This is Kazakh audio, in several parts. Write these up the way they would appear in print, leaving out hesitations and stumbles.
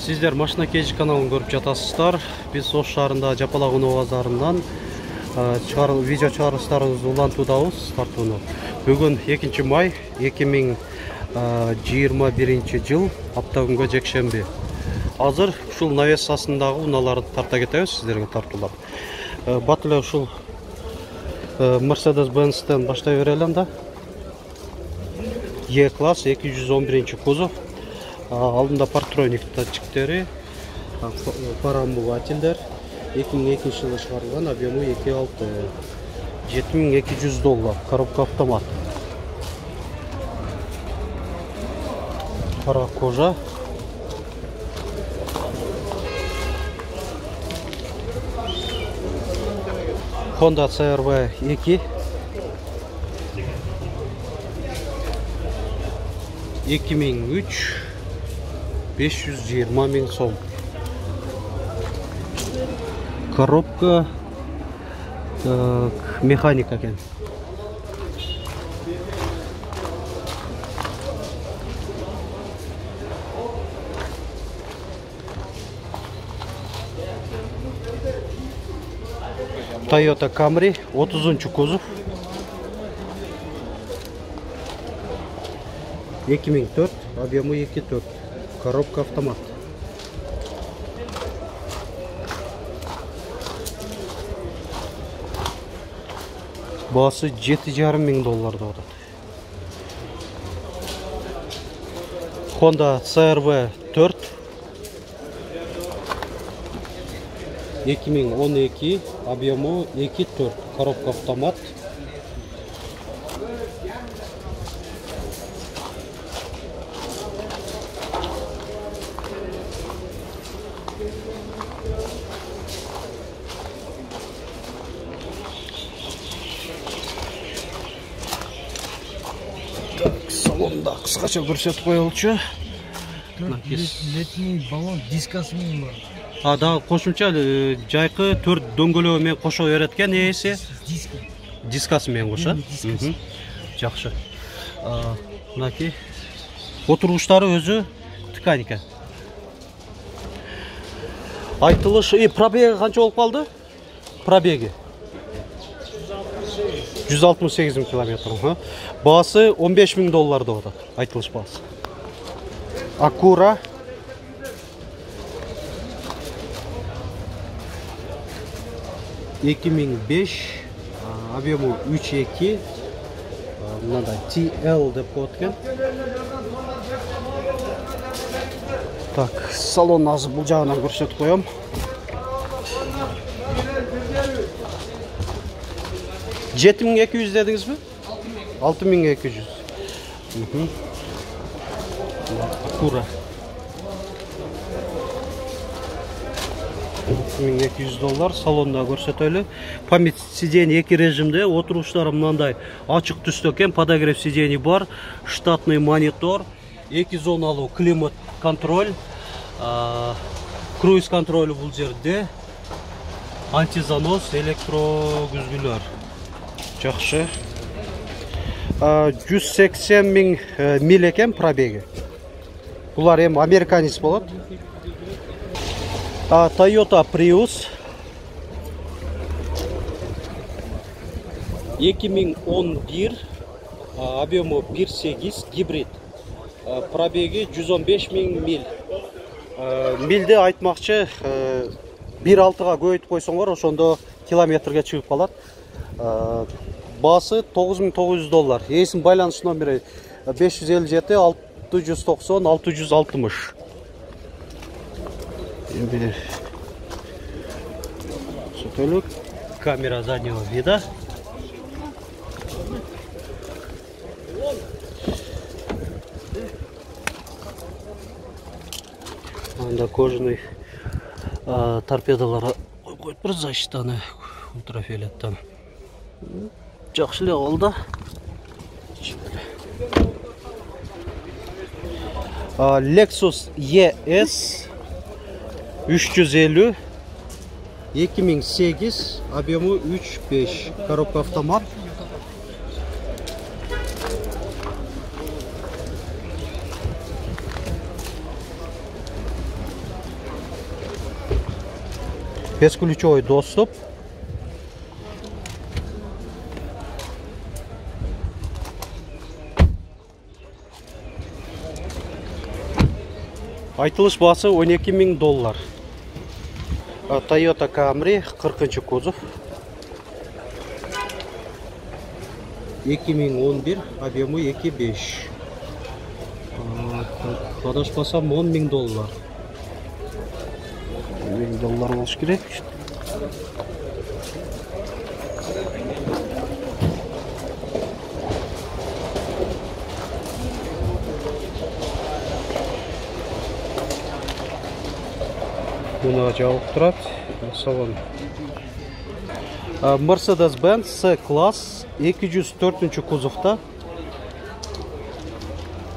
Сиздер машина KG каналын көрүп жатасыздар. Биз Ош шаарында Жапалак Уноо базарынан видео чыгарыштарыбызды улантуудабыз тартууну. Бүгүн 2 май 2021 жыл, апта күнгө жекшемби. Азыр ушул навесасындагы унааларды тарта кетебиз сиздерге тартуулап. Бат эле ушул Mercedes-Benz'тен баштай берелим да. E-класс 211 кузов. Алдында партроник датчиктери, парамбулателдер, 2002 жылы чыгарылган, объему 2.6, $7200, коробка автомат. Кара кожа. Honda CR-V 2. 2003 520 000 сом. Коробка механика екен. Toyota Camry 30 кузов. 2004, объему 2.4, коробка автомат. Басы $7,5 мың да отат. Honda CR-V 4 2012, объему 2.4, коробка автомат. Салонда кыскача көрсөтүп коелучу. Летний баллон дискасы менен бар. Да, кошумча жайкы 4 дөңгөлөгү менен кошо берет экен, ээси. Дискасы менен кошо. Жакшы. Мынакей отургучтары өзү тканика. Айтылыш, пробеги канча болуп калды? Пробеги 168 000 километр. Басы $15 000 да отат. Айтылыш басы. Акура 2005, объему 3.2, мындай TL деп коет экен. Так, салон азыр бул жагынан көрсөтүп коем. $7200 дедиңизби? 6200. Акура $1200, салонда көрсөтөлү. Память сиденье 2 режимде, отургучтары мындай ачык түстө экен, подогрев сидений бар, штатный монитор, 2 зоналуу климат контроль, круиз контроль бул жерде, антизанос, электрокүзгүлөр. Жакшы. 180 000 миль экен пробеги. Булар эми американец болот. Toyota Prius 2011, объему 1.8, гибрид. Пробеги 115 000 миль. Милди айтмакчы 1.6-га көбөйтүп койсоңор, ошондо километрге чыгып калат. Басы $9900. Эсин байланыш номери 557 690 660. Сөтөлүк. Камера заднего вида. Анда кожаный торпедалар коюп тур, защитаны ультрафиолеттен. Жакшы эле калды. Lexus ES 350, 2008, объему 3.5, коробка автомат. Бесключевой доступ. Айтылыш басы $12.000. Toyota Camry 40 кузов. 2011, объемы 2.5. Адаспасам $10.000. $10.000 болуш керек. Мына жабык турат. Салон. Mercedes-Benz C-класс 204 кузовта.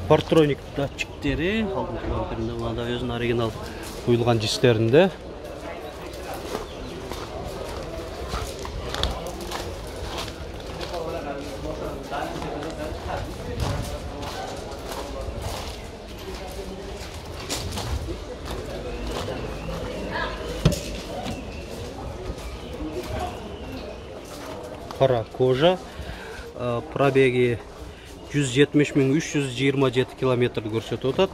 Партроник датчиктери, алдыңкы бамперинде мында өзүнүн оригинал куюлган жистеринде. Кара кожа, пробеги 170.327 км көрсөтүп атат.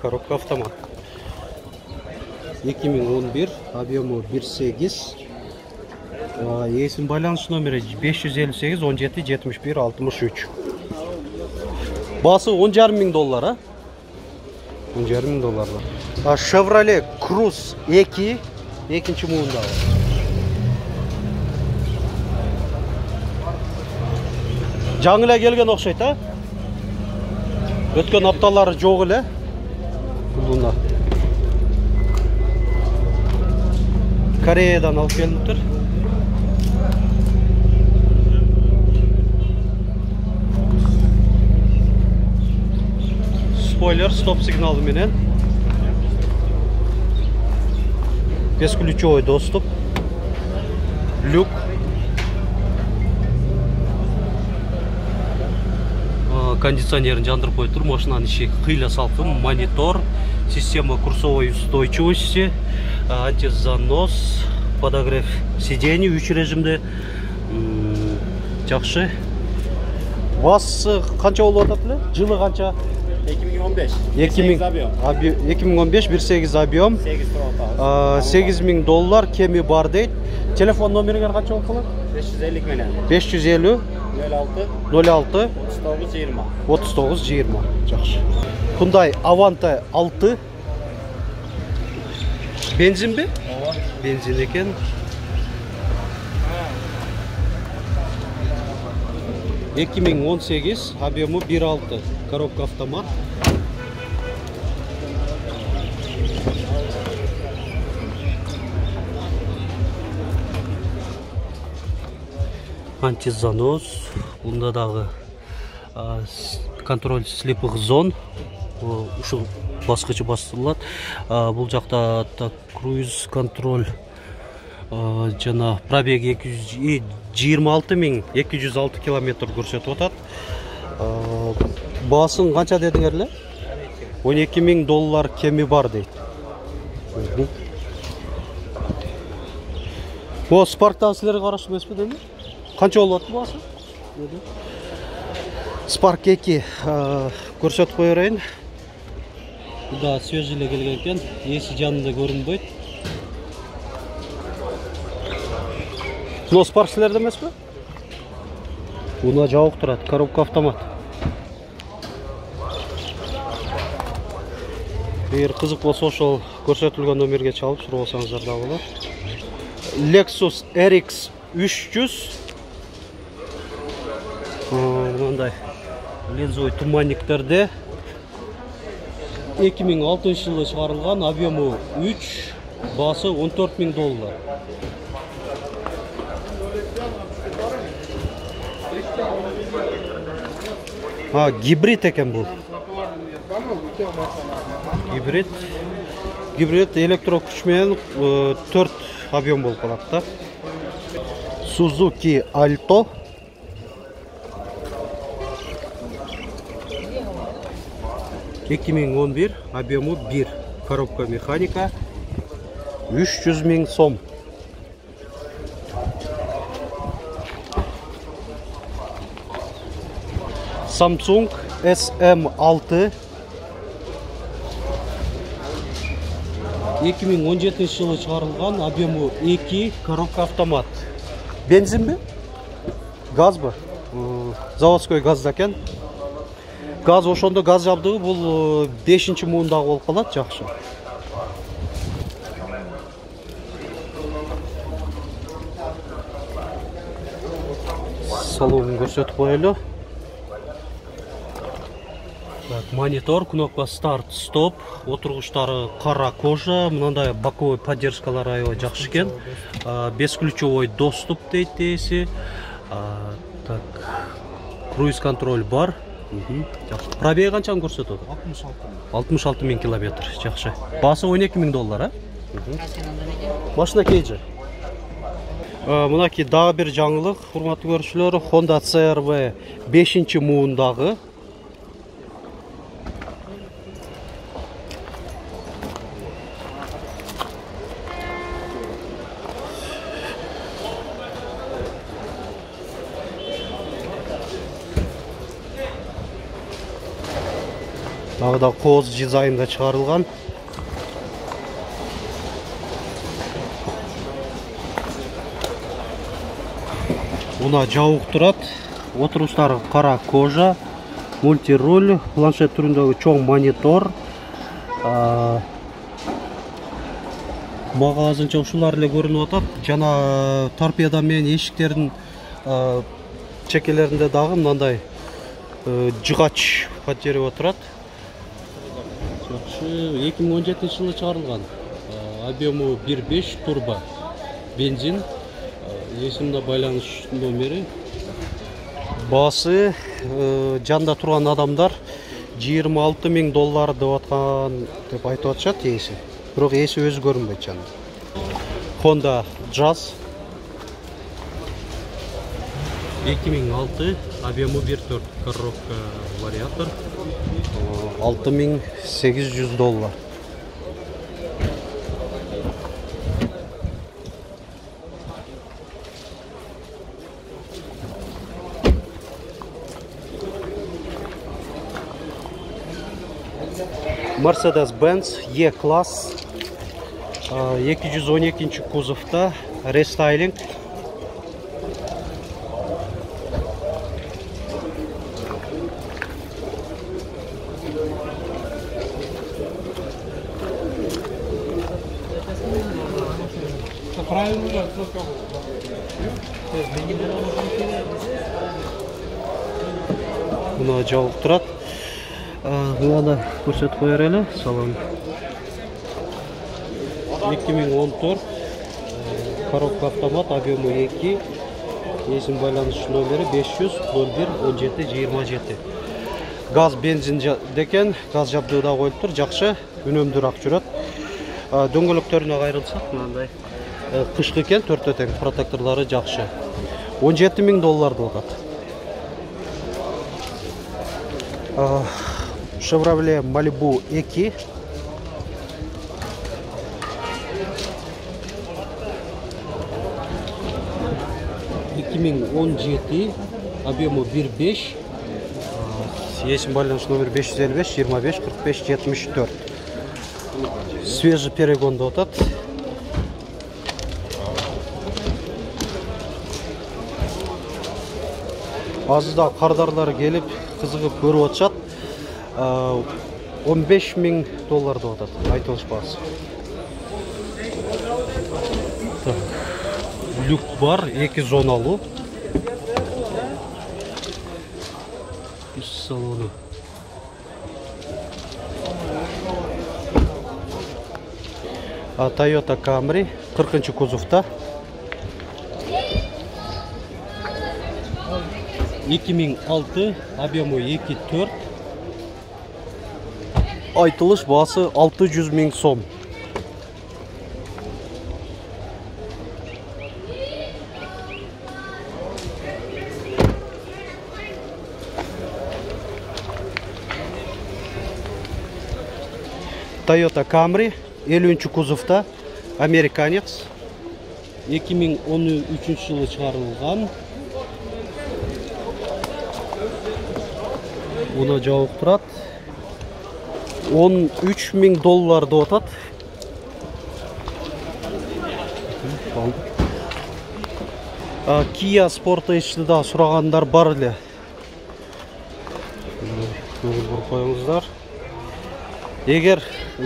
Коробка автомат. 2011, объемы 1.8. Есим байланыш номери 558 17 71 63. Басы $10.500, $10.500. Chevrolet Cruze 2, экинчи муунда. Жаңы эле келген окшойт, а? Өткөн апталары жок эле. Бунда. Кореядан алып келиптир. Спойлер, стоп сигналы менен. Бесключевой доступ. Люк. Кондиционерин жандырып коюптур. Машинанын ичи кыйла салкын, монитор, система курсовой устойчивости, антизанос, подогрев сидений 3 режимде. Жакшы. Басы канча болуп атат эле? Жылы канча? 2015. 2015 1.8 объем. $8.000 кеми бар дейт. Телефон номерин канча болуп калат? 550 менен. 550 06 39 20. Жакшы. Hyundai Avante 6. Бензинби? Ооба. Бензин экен. $2018, объемы 1.6. Коробка автомат. Антизанос. Бунда дагы контроль слепых зон. Ушул баскычы бастырылат. Бул жакта круиз контроль. Жана пробеги 26.206 км көрсөтүп атат. Баасын канча дедиңер эле? $12.000 кеми бар дейт. Бу Spark'тан силерге караштуу эмеспи деди? Канча болуп атты баасы? Spark 2 көрсөтүп кое берейин. Буда свежий эле келген экен. Эси жанында көрүнбөйт. Но Spark силерде эмеспи? Буна жабык турат, коробка автомат. Эгер кызык болсо ошол көрсөтүлгөн номерге чалып сурасаңыздар да болот. Lexus RX 300. Мындай линзовый туманниктерде 2006 жылы чыгарылган, объемы 3, баасы $14.000. Гибрид экен бул. Гибрид электро күч менен 4 объем болуп калат да. Suzuki Alto. $2011, объемы 1. Коробка механика. 300 ming so'm. Samsung SM6 2017 жылы шығарылған, объемы 2, коробка автомат. Бензин бе? Газ бе? Заводской газда екен. Газ ошондо газ жабдыгы бул 5-нчи муундагы болуп калат, жакшы. Салонун көрсөтүп коелу. Монитор, кнопка старт, стоп, отургучтары кара кожа, мындай боковой поддержкалар аябай жакшы экен. Бесключевой доступ дейт ээси. Так, круиз контроль бар. Пробеги канчаны көрсөтөт? 66 миң километр, жакшы. Баасы 12 миң доллар, а? Машина кейжи. Мынакей дагы бир жаңылык, урматтуу көрүүчүлөр, Honda CR-V 5-нчи муундагы. Дагы да кооз дизайнда чыгарылган. Мына жабык турат. Отургучтары кара кожа, мультируль, планшет түрүндөгү чоң монитор. Мага азырынча ушулар эле көрүнүп атат. Жана торпеда менен эшиктердин чекелеринде дагы мындай жыгач поддерживать турат. 2017 жылы чыгарылган. Объемы 1.5 турбо. Бензин. Есімде байланыш номери. Басы жанда турган адамдар 26 миң доллар деп аткан деп айтып атышат ээси. Бирок ээси өзү көрүнбөйт жанда. Honda Jazz 2006, объемы 1.4, коробка вариатор. 6800 доллар. Mercedes-Benz E-класс 212 кузовта, рестайлинг. Мына жабык турат. Мына көрсөтүп коер эле салон. 2014 коробка автомат, объемы 2. Есим байланыш номери 500 01 17 27. Газ, бензин декен, газ жабдыгы да коюлуптур, жакшы, үнөмдүүрөөк жүрөт. Дөңгөлөктөрүнө кайрылсак, мындай кышкы экен, төртөө тең, протекторлору жакшы. 17 миң доллар деп атат. Chevrolet Malibu 2. Объемы 1.5. Есим байланыш номер 555 25 45 74. Свежий перегон деп атат. Азда кардарлар келип, кызыгып көрүп атышат. 15 миң доллар деп атат. Айтылыш баасы. Люк бар, 2 зоналуу. Салону. Toyota Camry 40 кузовта. 2006, объемы 2.4. Айтылыш баасы 600 миң сом. Toyota Camry 50 кузовта, американец. 2013 жылы шығарылған. Бұны жауып тұрады. $13.000 деп атат. Kia Sportage да сұрағандар бар эле. Қойыңыздар. Егер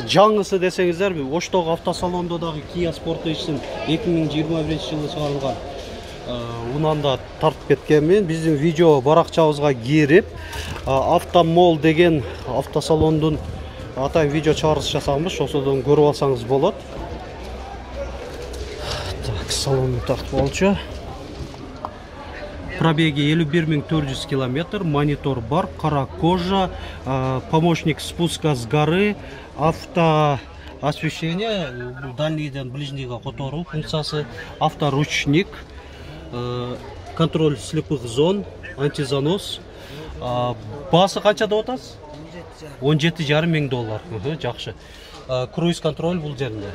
жаңысы десеңіздер, Оштог автосалондагы Kia Sportage'дин 2021 жылы шығарылған унанда тартып кеткенмен, биздин видео баракчабызга кирип, Автомол деген автосалондун атайын видео чыгарыш жасаганбыз, ошодон көрүп алсаңыз болот. Так, салонду тартып алчу. Пробеги 51 400 километр, монитор бар, кара кожа, помощник спуска с горы, автоосвещение, дальнийден ближнийге которуу функциясы, авторучник, контроль слепых зон, антизанос. Басы канча деп атасыз? $17.500. Жакшы. Круиз контроль бул жеринде.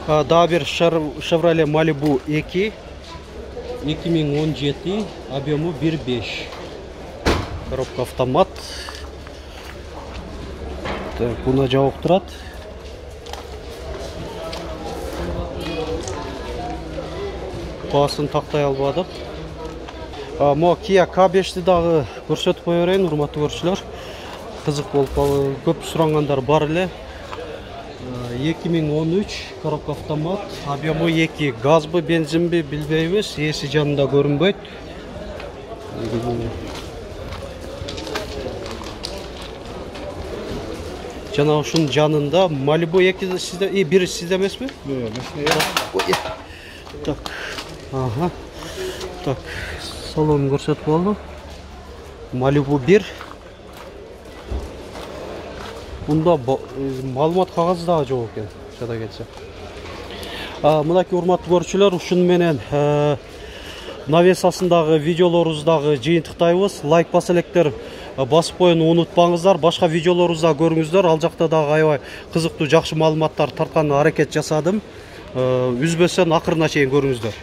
Дагы бир Chevrolet Malibu 2 2017, объему 1.5. Коробка автомат. Так, буна жабык турат. Басын тактай албадык. Мо Kia K5'ти дагы көрсөтүп кое берейин, урматтуу көрүүчүлөр. Кызык болуп көп сурангандар бар эле. 2013 коробка автомат, объему 2, газбы, бензинби билбейбиз, эси жанында көрүнбөйт. Жана ушунун жанында Malibu 2 сизде, бири сизде эмеспи? Так. Ага. Так, салон көрсөтүп болду. Malibu 1. Bunda malumat kağızı daha çok ekan, şada kelсе. Мынакей урматтуу көрүүчүлөр, ушун менен навесасындагы видеолорубуздагы жыйынтыктайбыз. Лайк басып электер басып коюуну унутпаңыздар. Башка видеолорубузда көрүңүздөр. Ал жакта дагы аябай кызыктуу, жакшы маалыматтар тартканга аракет жасадым. Үзбөстөн акырына чейин көрүңүздөр.